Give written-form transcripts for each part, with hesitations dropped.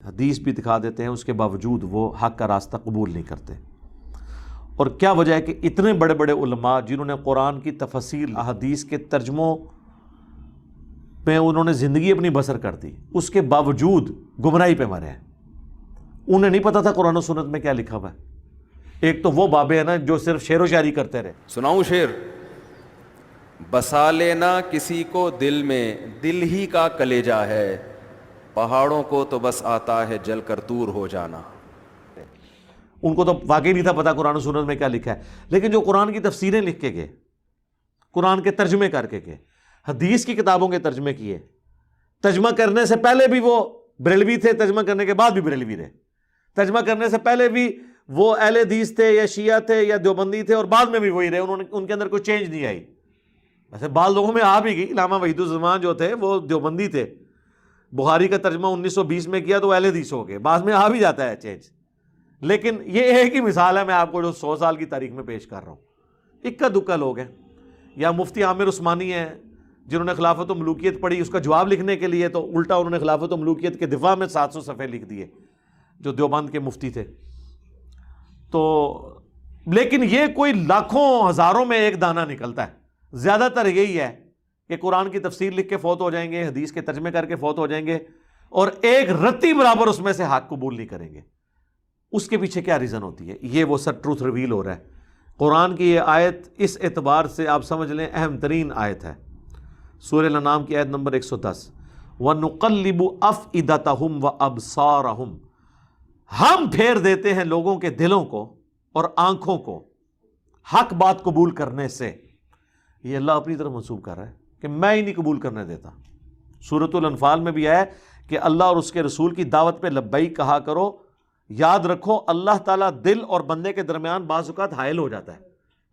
حدیث بھی دکھا دیتے ہیں، اس کے باوجود وہ حق کا راستہ قبول نہیں کرتے۔ اور کیا وجہ ہے کہ اتنے بڑے بڑے علماء جنہوں نے قرآن کی تفسیر، احادیث کے ترجموں پہ انہوں نے زندگی اپنی بسر کر دی، اس کے باوجود گمراہی پہ مرے ہیں۔ انہیں نہیں پتا تھا قرآن و سنت میں کیا لکھا ہوا ہے۔ ایک تو وہ بابے ہیں نا جو صرف شعر و شاعری کرتے رہے۔ سناؤں شعر؟ بسا لینا کسی کو دل میں، دل ہی کا کلیجہ ہے، پہاڑوں کو تو بس آتا ہے جل کر دور ہو جانا۔ ان کو تو واقعی نہیں تھا پتا قرآن و سنت میں کیا لکھا ہے، لیکن جو قرآن کی تفسیریں لکھ کے گئے، قرآن کے ترجمے کر کے گئے، حدیث کی کتابوں کے ترجمے کیے، ترجمہ کرنے سے پہلے بھی وہ بریلوی تھے، ترجمہ کرنے کے بعد بھی بریلوی رہے، ترجمہ کرنے سے پہلے بھی وہ اہل حدیث تھے یا شیعہ تھے یا دیوبندی تھے، اور بعد میں بھی وہی رہے، ان کے اندر کوئی چینج نہیں آئی۔ ویسے بعض لوگوں میں آ بھی گئی، علامہ وحید الزمان جو تھے وہ دیوبندی تھے، بخاری کا ترجمہ 1920 میں کیا تو اہل حدیث ہو گئے، بعض میں آ بھی جاتا ہے چینج۔ لیکن یہ ایک ہی مثال ہے میں آپ کو جو 100 سال کی تاریخ میں پیش کر رہا ہوں۔ اکا دکا لوگ ہیں، یا مفتی عامر عثمانی ہیں جنہوں نے خلافت و ملوکیت پڑھی، اس کا جواب لکھنے کے لیے تو الٹا انہوں نے خلافت و ملوکیت کے دفاع میں 700 صفحے لکھ دیے، جو دیوبند کے مفتی تھے۔ تو لیکن یہ کوئی لاکھوں ہزاروں میں ایک دانہ نکلتا ہے۔ زیادہ تر یہی ہے کہ قرآن کی تفسیر لکھ کے فوت ہو جائیں گے، حدیث کے ترجمے کر کے فوت ہو جائیں گے، اور ایک رتی برابر اس میں سے حق قبول نہیں کریں گے۔ اس کے پیچھے کیا ریزن ہوتی ہے؟ یہ وہ سر ٹروتھ ریویل ہو رہا ہے۔ قرآن کی یہ آیت اس اعتبار سے آپ سمجھ لیں اہم ترین آیت ہے، سورہ الانعام کی آیت نمبر 110، وَنُقَلِّبُ أَفْئِدَتَهُمْ وَأَبْصَارَهُمْ، ہم پھیر دیتے ہیں لوگوں کے دلوں کو اور آنکھوں کو حق بات قبول کرنے سے۔ یہ اللہ اپنی طرف منسوب کر رہا ہے کہ میں ہی نہیں قبول کرنے دیتا۔ سورۃ الانفال میں بھی ہے کہ اللہ اور اس کے رسول کی دعوت پہ لبیک کہا کرو۔ یاد رکھو اللہ تعالیٰ دل اور بندے کے درمیان بعض اوقات حائل ہو جاتا ہے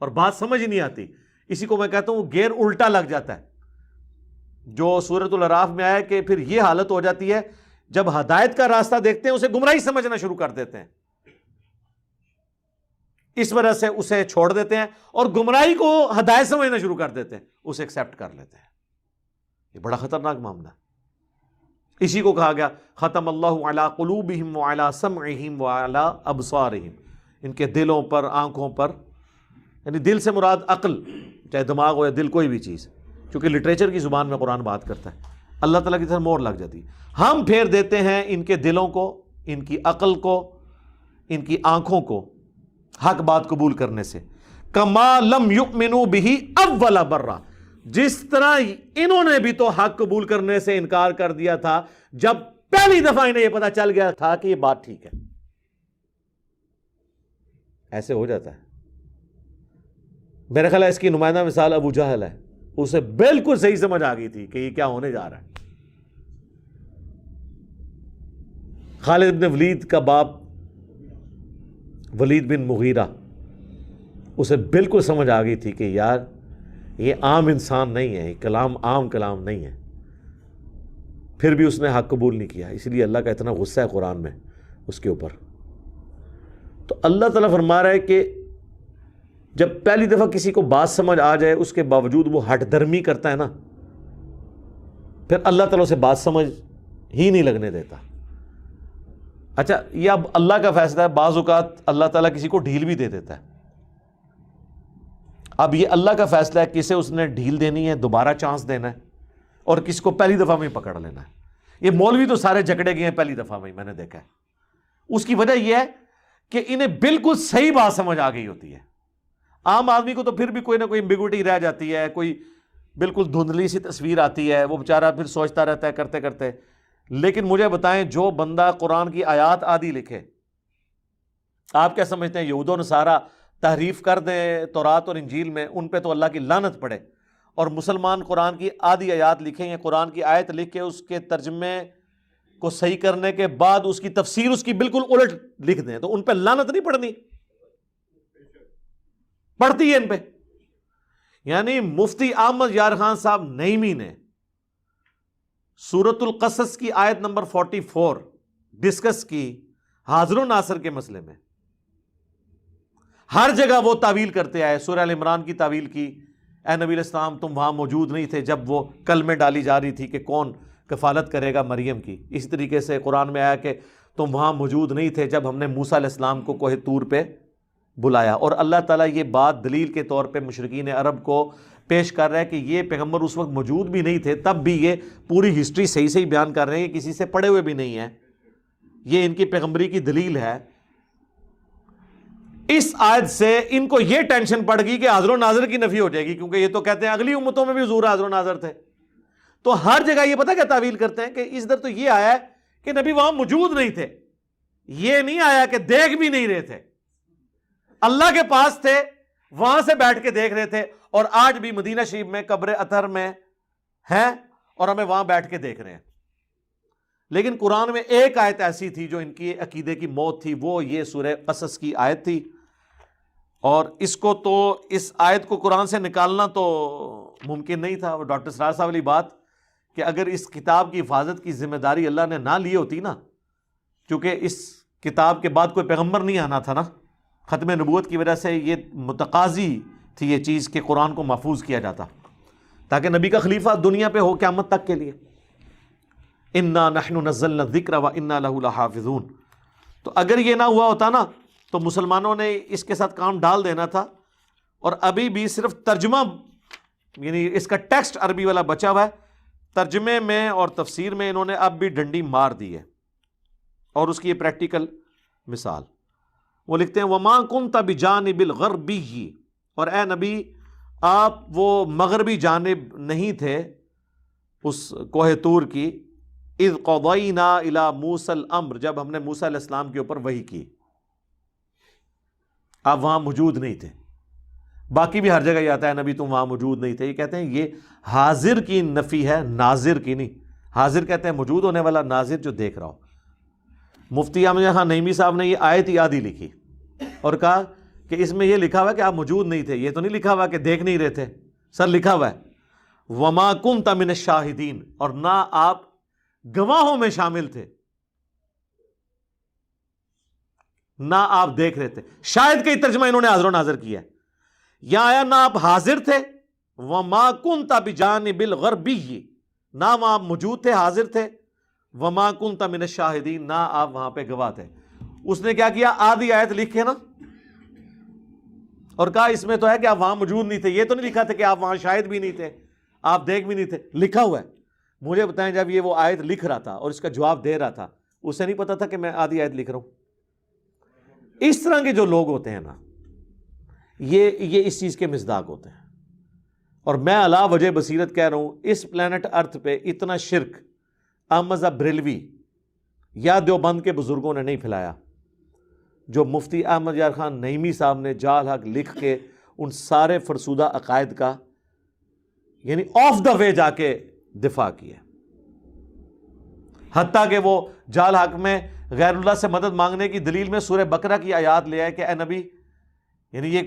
اور بات سمجھ ہی نہیں آتی، اسی کو میں کہتا ہوں گیئر الٹا لگ جاتا ہے، جو سورۃ الاعراف میں آیا کہ پھر یہ حالت ہو جاتی ہے جب ہدایت کا راستہ دیکھتے ہیں اسے گمراہی سمجھنا شروع کر دیتے ہیں، اس وجہ سے اسے چھوڑ دیتے ہیں اور گمراہی کو ہدایت سمجھنا شروع کر دیتے ہیں، اسے ایکسیپٹ کر لیتے ہیں۔ یہ بڑا خطرناک معاملہ ہے۔ اسی کو کہا گیا ختم اللہ علی قلوبہم وعلی سمعہم وعلی ابصارہم، ان کے دلوں پر، آنکھوں پر، یعنی دل سے مراد عقل، چاہے دماغ ہو یا دل، کوئی بھی چیز، چونکہ لٹریچر کی زبان میں قرآن بات کرتا ہے، اللہ تعالیٰ کی طرف مہر لگ جاتی ہے۔ ہم پھیر دیتے ہیں ان کے دلوں کو، ان کی عقل کو، ان کی آنکھوں کو حق بات قبول کرنے سے، کما لم یؤمنوا بہ اول مرہ، جس طرح انہوں نے بھی تو حق قبول کرنے سے انکار کر دیا تھا جب پہلی دفعہ انہیں یہ پتا چل گیا تھا کہ یہ بات ٹھیک ہے۔ ایسے ہو جاتا ہے۔ میرے خیال ہے اس کی نمائندہ مثال ابو جہل ہے، اسے بالکل صحیح سمجھ آ گئی تھی کہ یہ کیا ہونے جا رہا ہے۔ خالد بن ولید کا باپ ولید بن مغیرہ، اسے بالکل سمجھ آ گئی تھی کہ یار یہ عام انسان نہیں ہے، یہ کلام عام کلام نہیں ہے، پھر بھی اس نے حق قبول نہیں کیا، اس لیے اللہ کا اتنا غصہ ہے قرآن میں اس کے اوپر۔ تو اللہ تعالیٰ فرما رہا ہے کہ جب پہلی دفعہ کسی کو بات سمجھ آ جائے اس کے باوجود وہ ہٹ درمی کرتا ہے نا، پھر اللہ تعالیٰ اسے بات سمجھ ہی نہیں لگنے دیتا۔ اچھا یہ اب اللہ کا فیصلہ ہے، بعض اوقات اللہ تعالیٰ کسی کو ڈھیل بھی دے دیتا ہے۔ اب یہ اللہ کا فیصلہ ہے کسے اس نے ڈھیل دینی ہے، دوبارہ چانس دینا ہے، اور کس کو پہلی دفعہ میں پکڑ لینا ہے۔ یہ مولوی تو سارے جکڑے گئے ہیں پہلی دفعہ میں نے دیکھا ہے۔ اس کی وجہ یہ ہے کہ انہیں بالکل صحیح بات سمجھ آ گئی ہوتی ہے۔ عام آدمی کو تو پھر بھی کوئی نہ کوئی ایمبیگوٹی رہ جاتی ہے، کوئی بالکل دھندلی سی تصویر آتی ہے، وہ بیچارہ پھر سوچتا رہتا ہے کرتے کرتے۔ لیکن مجھے بتائیں جو بندہ قرآن کی آیات آدھی لکھے، آپ کیا سمجھتے ہیں یہود و نصارہ تحریف کر دیں تورات اور انجیل میں، ان پہ تو اللہ کی لعنت پڑے، اور مسلمان قرآن کی آدھی آیات لکھیں یا قرآن کی آیت لکھ کے اس کے ترجمے کو صحیح کرنے کے بعد اس کی تفسیر اس کی بالکل الٹ لکھ دیں، تو ان پہ لعنت نہیں پڑنی؟ پڑتی ہے ان پہ۔ یعنی مفتی احمد یار خان صاحب نعیمی نے سورۃ القصص کی آیت نمبر 44 ڈسکس کی حاضر و ناصر کے مسئلے میں، ہر جگہ وہ تعویل کرتے آئے۔ سورہ ال عمران کی تعویل کی، اے نبی علیہ السلام تم وہاں موجود نہیں تھے جب وہ کلمے ڈالی جا رہی تھی کہ کون کفالت کرے گا مریم کی۔ اسی طریقے سے قرآن میں آیا کہ تم وہاں موجود نہیں تھے جب ہم نے موسیٰ علیہ السلام کو کوہ طور پہ بلایا. اور اللہ تعالیٰ یہ بات دلیل کے طور پہ مشرکین عرب کو پیش کر رہا ہے کہ یہ پیغمبر اس وقت موجود بھی نہیں تھے, تب بھی یہ پوری ہسٹری صحیح صحیح بیان کر رہے ہیں, کسی سے پڑھے ہوئے بھی نہیں ہیں, یہ ان کی پیغمبری کی دلیل ہے. اس آیت سے ان کو یہ ٹینشن پڑ گئی کہ حاضر و ناظر کی نفی ہو جائے گی, کیونکہ یہ تو کہتے ہیں اگلی امتوں میں بھی حضور حاضر و ناظر تھے. تو ہر جگہ یہ پتہ کیا تعویل کرتے ہیں کہ اس در تو یہ آیا ہے کہ نبی وہاں موجود نہیں تھے, یہ نہیں آیا کہ دیکھ بھی نہیں رہے تھے, اللہ کے پاس تھے, وہاں سے بیٹھ کے دیکھ رہے تھے. اور آج بھی مدینہ شریف میں قبر اطہر میں ہیں اور ہمیں وہاں بیٹھ کے دیکھ رہے ہیں. لیکن قرآن میں ایک آیت ایسی تھی جو ان کی عقیدے کی موت تھی, وہ یہ سورہ قصص کی آیت تھی. اور اس کو تو اس آیت کو قرآن سے نکالنا تو ممکن نہیں تھا. وہ ڈاکٹر سرار صاحب والی بات کہ اگر اس کتاب کی حفاظت کی ذمہ داری اللہ نے نہ لی ہوتی نا, کیونکہ اس کتاب کے بعد کوئی پیغمبر نہیں آنا تھا نا, ختم نبوت کی وجہ سے یہ متقاضی تھی یہ چیز کہ قرآن کو محفوظ کیا جاتا تاکہ نبی کا خلیفہ دنیا پہ ہو قیامت تک کے لیے. انا نحن نزلنا الذکر وانا لہ لحافظون. تو اگر یہ نہ ہوا ہوتا نا تو مسلمانوں نے اس کے ساتھ کام ڈال دینا تھا, اور ابھی بھی صرف ترجمہ یعنی اس کا ٹیکسٹ عربی والا بچا ہوا ہے, ترجمے میں اور تفسیر میں انہوں نے اب بھی ڈنڈی مار دی ہے. اور اس کی یہ پریکٹیکل مثال وہ لکھتے ہیں وما کنت بجانب الغربی, اور اے نبی آپ وہ مغربی جانب نہیں تھے اس کوہ طور کی, اذ قضینا الی موسیٰ الامر جب ہم نے موسیٰ علیہ السلام کے اوپر وحی کی, آپ وہاں موجود نہیں تھے. باقی بھی ہر جگہ یہ آتا ہے نبی تم وہاں موجود نہیں تھے. یہ کہتے ہیں یہ حاضر کی نفی ہے, ناظر کی نہیں. حاضر کہتے ہیں موجود ہونے والا, ناظر جو دیکھ رہا ہو. مفتی احمد خان نعیمی صاحب نے یہ آیت یاد ہی لکھی اور کہا کہ اس میں یہ لکھا ہوا ہے کہ آپ موجود نہیں تھے, یہ تو نہیں لکھا ہوا کہ دیکھ نہیں رہے تھے. سر لکھا ہوا ہے وما کنت من الشاہدین, اور نہ آپ گواہوں میں شامل تھے, نہ آپ دیکھ رہے تھے. شاہد کا ترجمہ انہوں نے حاضر و ناظر کیا ہے. یہاں آیا نہ آپ حاضر تھے, وما کنت بجانب الغربی, نہ وہاں آپ موجود تھے حاضر تھے, وما کنت من الشاہدین, نہ آپ وہاں پہ گواہ تھے. اس نے کیا کیا, آدھی آیت لکھ کے نا اور کہا اس میں تو ہے کہ آپ وہاں موجود نہیں تھے, یہ تو نہیں لکھا تھا کہ آپ وہاں شاہد بھی نہیں تھے, آپ دیکھ بھی نہیں تھے. لکھا ہوا ہے. مجھے بتائیں جب یہ وہ آیت لکھ رہا تھا اور اس کا جواب دے رہا تھا, اسے نہیں پتا تھا کہ میں آدھی آیت لکھ رہا ہوں. اس طرح کے جو لوگ ہوتے ہیں نا, یہ اس چیز کے مصداق ہوتے ہیں. اور میں علا وجہ بصیرت کہہ رہا ہوں, اس پلانٹ ارتھ پہ اتنا شرک احمد بریلوی یا دیوبند کے بزرگوں نے نہیں پھیلایا جو مفتی احمد یار خان نعیمی صاحب نے جال حق لکھ کے ان سارے فرسودہ عقائد کا یعنی آف دا وے جا کے دفاع کیا. حتیٰ کہ وہ جال حق میں غیر اللہ سے مدد مانگنے کی دلیل میں سورہ بقرہ کی آیات لے آئے کہ اے نبی یعنی یہ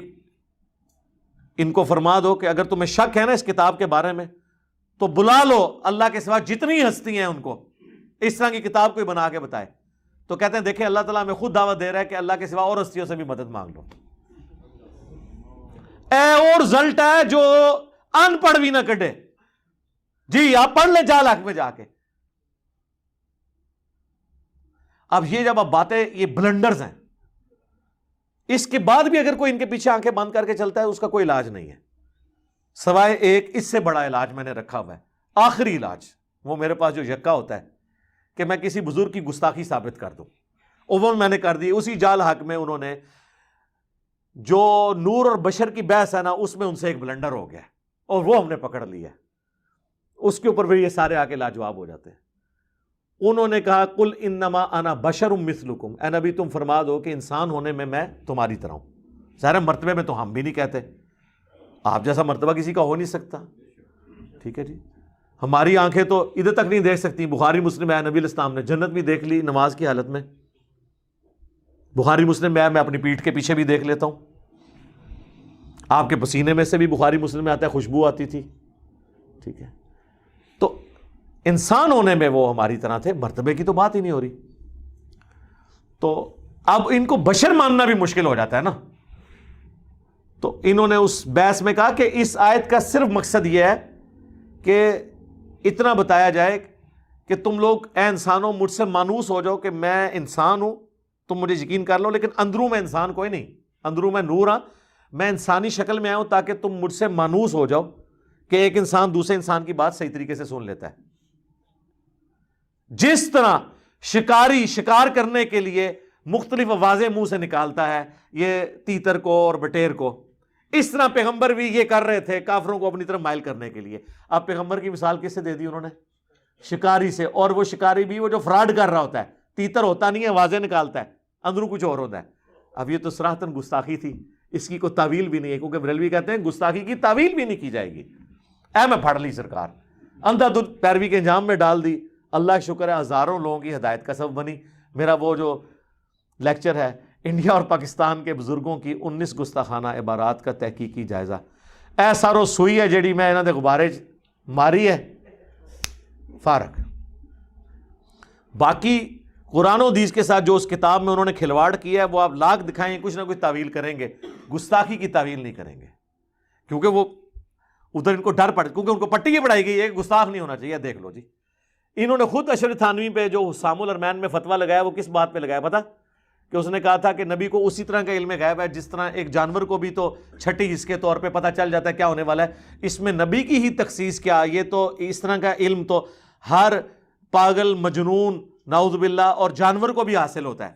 ان کو فرما دو کہ اگر تمہیں شک ہے نا اس کتاب کے بارے میں تو بلا لو اللہ کے سوا جتنی ہستی ہیں ان کو, اس طرح کی کتاب کوئی بنا کے بتائے. تو کہتے ہیں دیکھیں اللہ تعالیٰ ہمیں خود دعوت دے رہا ہے کہ اللہ کے سوا اور ہستیوں سے بھی مدد مانگ لو. اے اور رزلٹ ہے جو ان پڑھ بھی نہ کٹے. جی آپ پڑھ لیں جال حق میں جا کے. اب یہ جب اب باتیں یہ بلنڈرز ہیں, اس کے بعد بھی اگر کوئی ان کے پیچھے آنکھیں بند کر کے چلتا ہے اس کا کوئی علاج نہیں ہے سوائے ایک اس سے بڑا علاج میں نے رکھا ہوا ہے, آخری علاج. وہ میرے پاس جو یکا ہوتا ہے کہ میں کسی بزرگ کی گستاخی ثابت کر دوں, وہ میں نے کر دی. اسی جال حق میں انہوں نے جو نور اور بشر کی بحث ہے نا, اس میں ان سے ایک بلنڈر ہو گیا اور وہ ہم نے پکڑ لیا. اس کے اوپر بھی یہ سارے آ کے لاجواب ہو جاتے ہیں. انہوں نے کہا قل انما انا بشر مثلکم, اے نبی تم فرما دو کہ انسان ہونے میں تمہاری طرح ہوں. ظاہر مرتبے میں تو ہم بھی نہیں کہتے, آپ جیسا مرتبہ کسی کا ہو نہیں سکتا. ٹھیک ہے جی, ہماری آنکھیں تو ادھر تک نہیں دیکھ سکتی. بخاری مسلم ہے نبی علیہ السلام نے جنت بھی دیکھ لی نماز کی حالت میں. بخاری مسلم میں اپنی پیٹھ کے پیچھے بھی دیکھ لیتا ہوں. آپ کے پسینے میں سے بھی بخاری مسلم میں آتا ہے خوشبو آتی تھی. ٹھیک ہے, تو انسان ہونے میں وہ ہماری طرح تھے, مرتبے کی تو بات ہی نہیں ہو رہی. تو اب ان کو بشر ماننا بھی مشکل ہو جاتا ہے نا. تو انہوں نے اس بحث میں کہا کہ اس آیت کا صرف مقصد یہ ہے کہ اتنا بتایا جائے کہ تم لوگ اے انسانوں مجھ سے مانوس ہو جاؤ کہ میں انسان ہوں، تم مجھے یقین کر لو، لیکن اندروں میں انسان کوئی نہیں، اندروں میں نور ہاں، میں انسانی شکل میں آیا ہوں تاکہ تم مجھ سے مانوس ہو جاؤ کہ ایک انسان دوسرے انسان کی بات صحیح طریقے سے سن لیتا ہے۔ جس طرح شکاری شکار کرنے کے لیے مختلف آوازیں منہ سے نکالتا ہے، یہ تیتر کو اور بٹیر کو، اس طرح پیغمبر بھی یہ کر رہے تھے کافروں کو اپنی طرف مائل کرنے کے لیے۔ اب پیغمبر کی مثال کس سے دے دی انہوں نے؟ شکاری سے، اور وہ شکاری بھی وہ جو فراڈ کر رہا ہوتا ہے، تیتر ہوتا نہیں ہے، آوازیں نکالتا ہے، اندروں کچھ اور ہوتا ہے۔ اب یہ تو صراحتاً گستاخی تھی، اس کی کوئی تعویل بھی نہیں ہے، کیونکہ بریلوی کہتے ہیں گستاخی کی تعویل بھی نہیں کی جائے گی۔ اے میں پھڑ لی سرکار، اندھا دھند پیروی کے انجام میں ڈال دی، اللہ کا شکر ہے ہزاروں لوگوں کی ہدایت کا سبب بنی۔ میرا وہ جو لیکچر ہے انڈیا اور پاکستان کے بزرگوں کی 19 گستاخانہ عبارات کا تحقیقی جائزہ، اے سارو سوئی ہے جیڑی میں انہاں دے غبارے ماری ہے، فارق۔ باقی قرآن و حدیث کے ساتھ جو اس کتاب میں انہوں نے کھلواڑ کیا ہے وہ آپ لاکھ دکھائیں، کچھ نہ کچھ تعویل کریں گے، گستاخی کی تعویل نہیں کریں گے، کیونکہ وہ ادھر ان کو ڈر پڑ، کیونکہ ان کو پٹی یہ پڑھائی گئی ہے کہ گستاخ نہیں ہونا چاہیے۔ دیکھ لو جی، انہوں نے خود اشرف تھانوی پہ جو حسام الرحمن میں فتویٰ لگایا وہ کس بات پہ لگایا پتہ؟ کہ اس نے کہا تھا کہ نبی کو اسی طرح کا علم غیب ہے جس طرح ایک جانور کو بھی تو چھٹی حص کے طور پہ پتہ چل جاتا ہے کیا ہونے والا ہے، اس میں نبی کی ہی تخصیص کیا، یہ تو اس طرح کا علم تو ہر پاگل مجنون نعوذ باللہ اور جانور کو بھی حاصل ہوتا ہے۔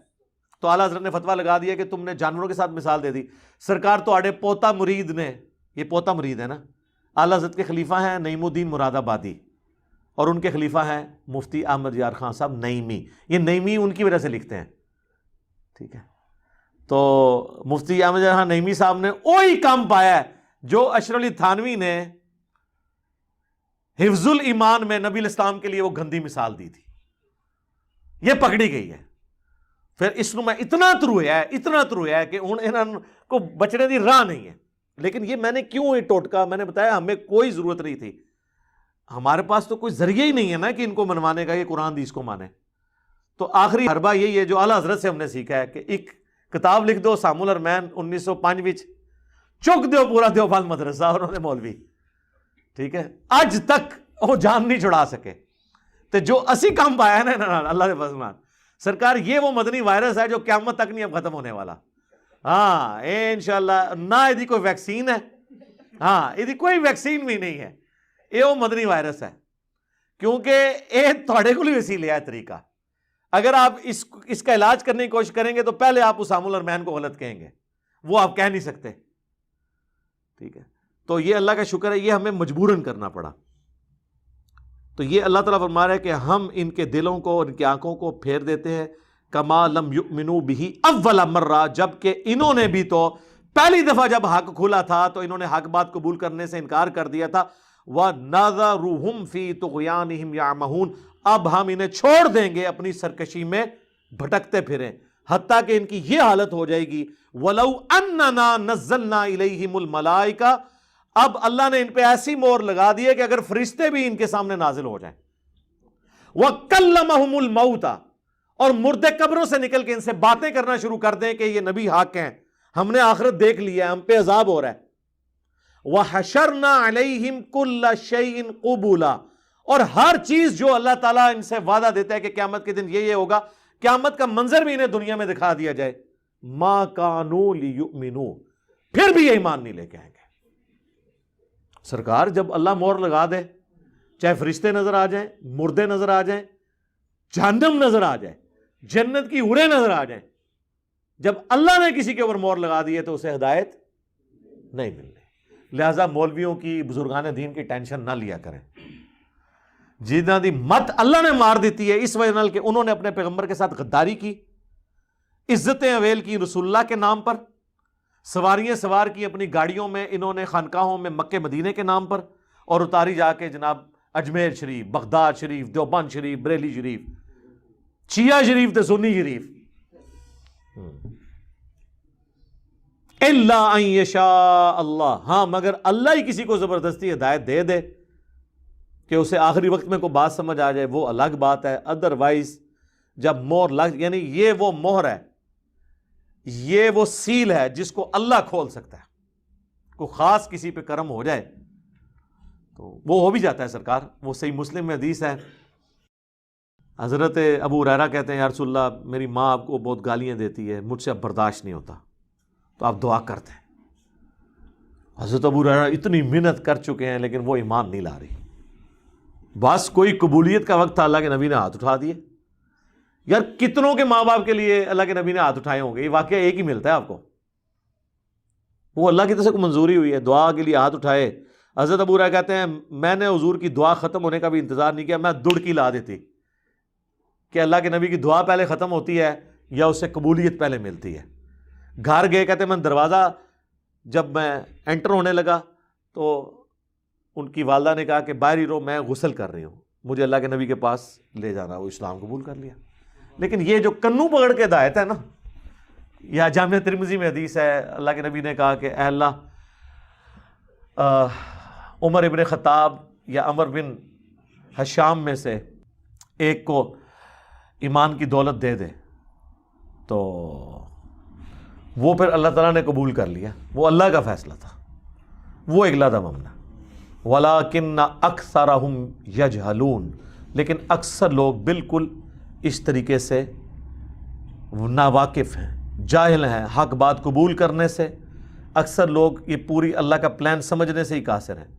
تو اعلیٰ حضرت نے فتویٰ لگا دیا کہ تم نے جانوروں کے ساتھ مثال دے دی۔ سرکار تو آڑے پوتا مرید نے، یہ پوتا مرید ہے نا، اعلیٰ حضرت کے خلیفہ ہیں نعیم الدین مراد آبادی، اور ان کے خلیفہ ہیں مفتی احمد یار خان صاحب نعیمی، یہ نعیمی ان کی وجہ سے لکھتے ہیں، ٹھیک ہے۔ تو مفتی احمد یار خان نعیمی صاحب نے وہی کام پایا ہے جو اشرف علی تھانوی نے حفظ الایمان میں نبی الاسلام کے لیے وہ گندی مثال دی تھی، یہ پکڑی گئی ہے۔ پھر اس میں اتنا ترویا ہے کہ انہوں کو بچنے دی راہ نہیں ہے۔ لیکن یہ میں نے کیوں یہ ٹوٹکا میں نے بتایا، ہمیں کوئی ضرورت نہیں تھی، ہمارے پاس تو کوئی ذریعہ ہی نہیں ہے نا کہ ان کو منوانے کا، یہ قرآن حدیث کو مانے۔ تو آخری حربہ یہی ہے جو اعلیٰ حضرت سے ہم نے سیکھا ہے کہ ایک کتاب لکھ دو حسام الرحمن 1905 وچ، چک دیو پورا دیوبند مدرسہ اور انہوں نے مولوی، ٹھیک ہے، اج تک وہ جان نہیں چھڑا سکے۔ تو جو اسی کام پایا ہے نا اللہ کے فضل نال سرکار، یہ وہ مدنی وائرس ہے جو قیامت تک نہیں اب ختم ہونے والا۔ ہاں انشاءاللہ نہ یہ کوئی ویکسین ہے، ہاں یہ کوئی ویکسین بھی نہیں ہے، یہ وہ مدنی وائرس ہے، کیونکہ یہ تھوڑے کو وسیلہ ہے طریقہ۔ اگر آپ اس کا علاج کرنے کی کوشش کریں گے تو پہلے آپ حسام الرحمن کو غلط کہیں گے، وہ آپ کہہ نہیں سکتے، ٹھیک ہے۔ تو یہ اللہ کا شکر ہے، یہ ہمیں مجبوراً کرنا پڑا۔ تو یہ اللہ تعالیٰ فرما رہا ہے کہ ہم ان کے دلوں کو، ان کی آنکھوں کو پھیر دیتے ہیں، کما لم یؤمنوا بہ اول مرہ، جبکہ انہوں نے بھی تو پہلی دفعہ جب حق کھلا تھا تو انہوں نے حق بات قبول کرنے سے انکار کر دیا تھا۔ وَنَذَرُهُمْ فِي طُغْيَانِهِمْ يَعْمَهُونَ، اب ہم انہیں چھوڑ دیں گے اپنی سرکشی میں بھٹکتے پھریں، حتیٰ کہ ان کی یہ حالت ہو جائے گی وَلَوْ أَنَّنَا نَزَّلْنَا إِلَيْهِمُ الْمَلَائِكَةَ، اب اللہ نے ان پہ ایسی مور لگا دی ہے کہ اگر فرشتے بھی ان کے سامنے نازل ہو جائیں، وَكَلَّمَهُمُ الْمَوْتَ، اور مردے قبروں سے نکل کے ان سے باتیں کرنا شروع کر دیں کہ یہ نبی حق ہیں، ہم نے آخرت دیکھ لیا ہے، ہم پہ عذاب ہو رہا ہے۔ وَحَشَرْنَا عَلَيْهِمْ كُلَّ شَيْءٍ قُبُولًا، اور ہر چیز جو اللہ تعالیٰ ان سے وعدہ دیتا ہے کہ قیامت کے دن یہ ہوگا، قیامت کا منظر بھی انہیں دنیا میں دکھا دیا جائے، مَا كَانُوا لِيُؤْمِنُوا، پھر بھی یہ ایمان نہیں لے کے آئیں گے۔ سرکار جب اللہ مور لگا دے، چاہے فرشتے نظر آ جائیں، مردے نظر آ جائیں، جہنم نظر آ جائے، جنت کی حوریں نظر آ جائیں، جب اللہ نے کسی کے اوپر مور لگا دی ہے تو اسے ہدایت نہیں ملنی۔ لہذا مولویوں کی، بزرگان دین کی ٹینشن نہ لیا کریں، جنہاں دی مت اللہ نے مار دیتی ہے اس وجہ نال کہ انہوں نے اپنے پیغمبر کے ساتھ غداری کی، عزتیں اویل کی رسول اللہ کے نام پر، سواریاں سوار کی اپنی گاڑیوں میں انہوں نے خانقاہوں میں مکے مدینے کے نام پر، اور اتاری جا کے جناب اجمیر شریف، بغداد شریف، دیوبند شریف، بریلی شریف، شیعہ شریف تے سنی شریف۔ الا ان یشاء اللہ، ہاں مگر اللہ ہی کسی کو زبردستی ہدایت دے دے کہ اسے آخری وقت میں کوئی بات سمجھ آ جائے وہ الگ بات ہے، ادروائز جب مہر لگ، یعنی یہ وہ مہر ہے، یہ وہ سیل ہے جس کو اللہ کھول سکتا ہے، کوئی خاص کسی پہ کرم ہو جائے تو وہ ہو بھی جاتا ہے سرکار، وہ صحیح مسلم میں حدیث ہے حضرت ابو ہریرہ کہتے ہیں یا رسول اللہ میری ماں آپ کو بہت گالیاں دیتی ہے، مجھ سے اب برداشت نہیں ہوتا، تو آپ دعا کرتے ہیں۔ حضرت ابو ہریرہ اتنی محنت کر چکے ہیں لیکن وہ ایمان نہیں لا رہی۔ بس کوئی قبولیت کا وقت تھا، اللہ کے نبی نے ہاتھ اٹھا دیے۔ یار کتنوں کے ماں باپ کے لیے اللہ کے نبی نے ہاتھ اٹھائے ہوں گے؟ یہ واقعہ ایک ہی ملتا ہے آپ کو۔ وہ اللہ کی طرف سے کو منظوری ہوئی ہے، دعا کے لیے ہاتھ اٹھائے۔ حضرت ابو ہریرہ کہتے ہیں میں نے حضور کی دعا ختم ہونے کا بھی انتظار نہیں کیا، میں دڑکی لا دیتی کہ اللہ کے نبی کی دعا پہلے ختم ہوتی ہے یا اسے قبولیت پہلے ملتی ہے۔ گھر گئے، کہتے ہیں میں دروازہ جب میں انٹر ہونے لگا تو ان کی والدہ نے کہا کہ باہر ہی رہو، میں غسل کر رہی ہوں، مجھے اللہ کے نبی کے پاس لے جانا۔ وہ اسلام قبول کر لیا۔ لیکن یہ جو کنوں پکڑ کے ہدایت ہے نا، یا جامعہ ترمذی میں حدیث ہے، اللہ کے نبی نے کہا کہ اے اللہ عمر ابن خطاب یا عمر بن حشام میں سے ایک کو ایمان کی دولت دے دے، تو وہ پھر اللہ تعالیٰ نے قبول کر لیا۔ وہ اللہ کا فیصلہ تھا، وہ ایک لادہ ممنا۔ وَلَٰكِنَّ أَكْثَرَهُمْ يَجْهَلُونَ، لیکن اکثر لوگ بالکل اس طریقے سے ناواقف ہیں، جاہل ہیں حق بات قبول کرنے سے۔ اکثر لوگ یہ پوری اللہ کا پلان سمجھنے سے ہی قاصر ہیں۔